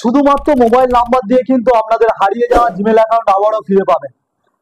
শুধুমাত্র mobile number দিয়ে কিন্তু আপনাদের হারিয়ে যাওয়া জিমেল অ্যাকাউন্ট আবারও ফিরে পাবেন।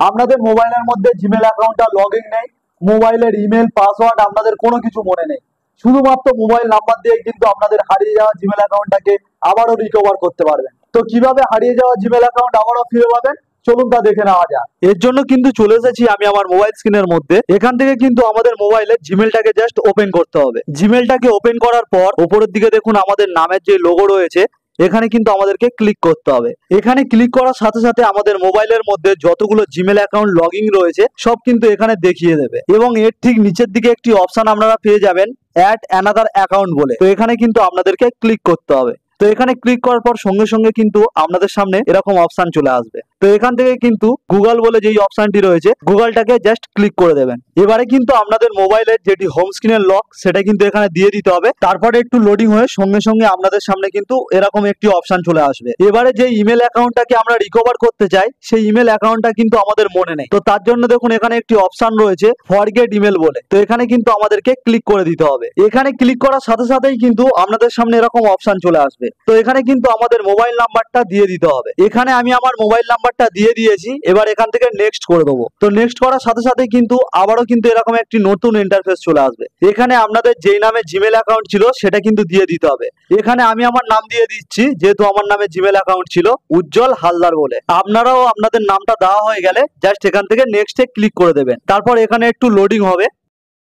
আপনাদের মোবাইলের মধ্যে জিমেল অ্যাকাউন্টটা লগ ইন নেই, মোবাইলের ইমেল পাসওয়ার্ড আপনাদের কোনো কিছু মনে নেই, শুধুমাত্র মোবাইল নাম্বার দিয়ে কিন্তু আপনাদের হারিয়ে যাওয়া জিমেল অ্যাকাউন্টটাকে আবারও রিকভার করতে পারবেন। তো কিভাবে হারিয়ে যাওয়া জিমেল অ্যাকাউন্ট আবারও ফিরে পাবেন চলুন তা দেখে নেওয়া যাক। এর জন্য কিন্তু চলে এসেছি আমি আমার মোবাইল স্ক্রিনের মধ্যে। এখান থেকে কিন্তু আমাদের মোবাইলের জিমেলটাকে জাস্ট ওপেন করতে হবে। জিমেলটাকে ওপেন করার পর উপরের দিকে দেখুন আমাদের নামের যে লোগো রয়েছে, এখানে কিন্তু আমাদেরকে ক্লিক করতে হবে। এখানে ক্লিক করার সাথে সাথে আমাদের মোবাইলের মধ্যে যতগুলো জিমেল অ্যাকাউন্ট লগইন রয়েছে সব কিন্তু এখানে দেখিয়ে দেবে, এবং এর ঠিক নিচের দিকে একটি অপশন আপনারা পেয়ে যাবেন অ্যাড অ্যানাদার অ্যাকাউন্ট বলে। তো এখানে কিন্তু আপনাদেরকে ক্লিক করতে হবে। তো এখানে ক্লিক করার পর সঙ্গে সঙ্গে কিন্তু আপনাদের সামনে এরকম অপশন চলে আসবে। তো এখান থেকে কিন্তু গুগল বলে যেই অপশনটি রয়েছে গুগলটাকে জাস্ট ক্লিক করে দেবেন। এবারে কিন্তু আপনাদের মোবাইলের যেটি হোম স্ক্রিনের লক সেটা কিন্তু এখানে দিয়ে দিতে হবে। তারপরে একটু লোডিং হয়ে সঙ্গে সঙ্গে আপনাদের সামনে কিন্তু এরকম একটি অপশন চলে আসবে। এবারে যে ইমেল অ্যাকাউন্টটাকে আমরা রিকভার করতে চাই সেই ইমেল অ্যাকাউন্টটা কিন্তু আমাদের মনে নেই। তো তার জন্য দেখুন এখানে একটি অপশন রয়েছে ফরগেট ইমেল বলে। তো এখানে কিন্তু আমাদেরকে ক্লিক করে দিতে হবে। এখানে ক্লিক করার সাথে সাথেই কিন্তু আপনাদের সামনে এরকম অপশন চলে আসবে। তো এখানে কিন্তু আমাদের মোবাইল নাম্বারটা দিয়ে দিতে হবে। এখানে আমি আমার মোবাইল নাম্বারটা দিয়ে দিয়েছি। এবার এখান থেকে নেক্সট করে দেবো। তো নেক্সট করার সাথে সাথে কিন্তু আবারও কিন্তু এরকম একটি নতুন ইন্টারফেস চলে আসবে। এখানে আপনাদের যেই নামে জিমেল অ্যাকাউন্ট ছিল সেটা কিন্তু দিয়ে দিতে হবে। এখানে আমি আমার নাম দিয়ে দিচ্ছি, যেহেতু আমার নামে জিমেল অ্যাকাউন্ট ছিল উজ্জ্বল হালদার বলে। আপনারাও আপনাদের নামটা দেওয়া হয়ে গেলে জাস্ট এখান থেকে নেক্সটে ক্লিক করে দেবেন। তারপর এখানে একটু লোডিং হবে।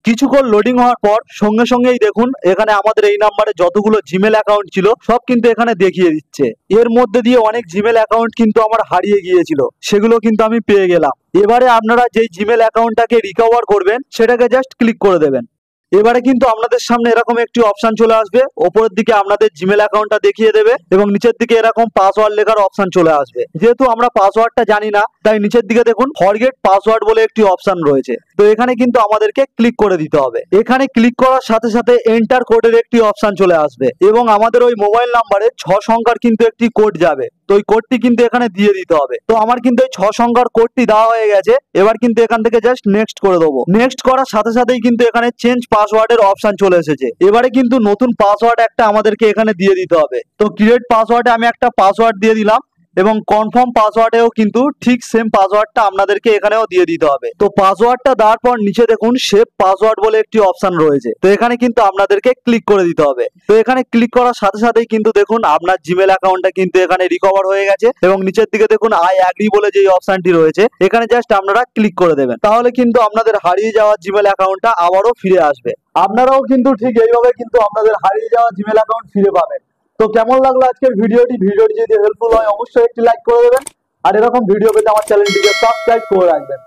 কিছুক্ষণ লোডিং হওয়ার পর সঙ্গে সঙ্গেই দেখুন এখানে আমাদের এই নাম্বারে যতগুলো জিমেল অ্যাকাউন্ট ছিল সব কিন্তু এখানে দেখিয়ে দিচ্ছে। এর মধ্যে দিয়ে অনেক জিমেল অ্যাকাউন্ট কিন্তু আমার হারিয়ে গিয়েছিল, সেগুলো কিন্তু আমি পেয়ে গেলাম। এবারে আপনারা যেই জিমেল অ্যাকাউন্টটাকে রিকভার করবেন সেটাকে জাস্ট ক্লিক করে দেবেন। এবারে কিন্তু আপনাদের সামনে এরকম একটি অপশন চলে আসবে। ওপরের দিকে আপনাদের জিমেল অ্যাকাউন্টটা দেখিয়ে দেবে এবং নিচের দিকে এরকম পাসওয়ার্ড লেখার অপশন চলে আসবে। যেহেতু আমরা পাসওয়ার্ডটা জানি না তাই নিচের দিকে দেখুন ফরগেট পাসওয়ার্ড বলে একটি অপশন রয়েছে। তো এখানে কিন্তু আমাদেরকে ক্লিক করে দিতে হবে। এখানে ক্লিক করার সাথে সাথে এন্টার কোডের একটি অপশন চলে আসবে এবং আমাদের ওই মোবাইল নাম্বারে 6 সংখ্যার কিন্তু একটি কোড যাবে। তো ওই কোডটি কিন্তু এখানে দিয়ে দিতে হবে। তো আমার কিন্তু এই 6 সংখ্যার কোডটি দেওয়া হয়ে গেছে। এবার কিন্তু এখান থেকে জাস্ট নেক্সট করে দেবো। নেক্সট করার সাথে সাথেই কিন্তু এখানে চেঞ্জ পাসওয়ার্ডের অপশন চলে এসেছে। এবারে কিন্তু নতুন পাসওয়ার্ড একটা আমাদেরকে এখানে দিয়ে দিতে হবে। তো ক্রিয়েট পাসওয়ার্ডে আমি একটা পাসওয়ার্ড দিয়ে দিলাম এবং কনফার্ম পাসওয়ার্ডেও কিন্তু ঠিক সেম পাসওয়ার্ডটা আপনাদেরকে এখানেও দিয়ে দিতে হবে। তো পাসওয়ার্ডটা দেওয়ার পর নিচে দেখুন সেভ পাসওয়ার্ড বলে একটি অপশন রয়েছে। তো এখানে কিন্তু আপনাদেরকে ক্লিক করে দিতে হবে। তো এখানে ক্লিক করার সাথে সাথেই কিন্তু দেখুন আপনার জিমেল অ্যাকাউন্টটা কিন্তু এখানে রিকভার হয়ে গেছে এবং নিচের দিকে দেখুন আই অ্যাগ্রি বলে যে অপশনটি রয়েছে এখানে জাস্ট আপনারা ক্লিক করে দেবেন। তাহলে কিন্তু আপনাদের হারিয়ে যাওয়া জিমেল অ্যাকাউন্টটা আবারও ফিরে আসবে। আপনারাও কিন্তু ঠিক এইভাবে কিন্তু আপনাদের হারিয়ে যাওয়া জিমেল অ্যাকাউন্ট ফিরে পাবেন। তো কেমন লাগলো আজকের ভিডিওটি যদি হেল্পফুল হয় অবশ্যই একটি লাইক করে দেবেন, আর এরকম ভিডিও পেতে আমার চ্যানেলটিকে সাবস্ক্রাইব করে রাখবেন।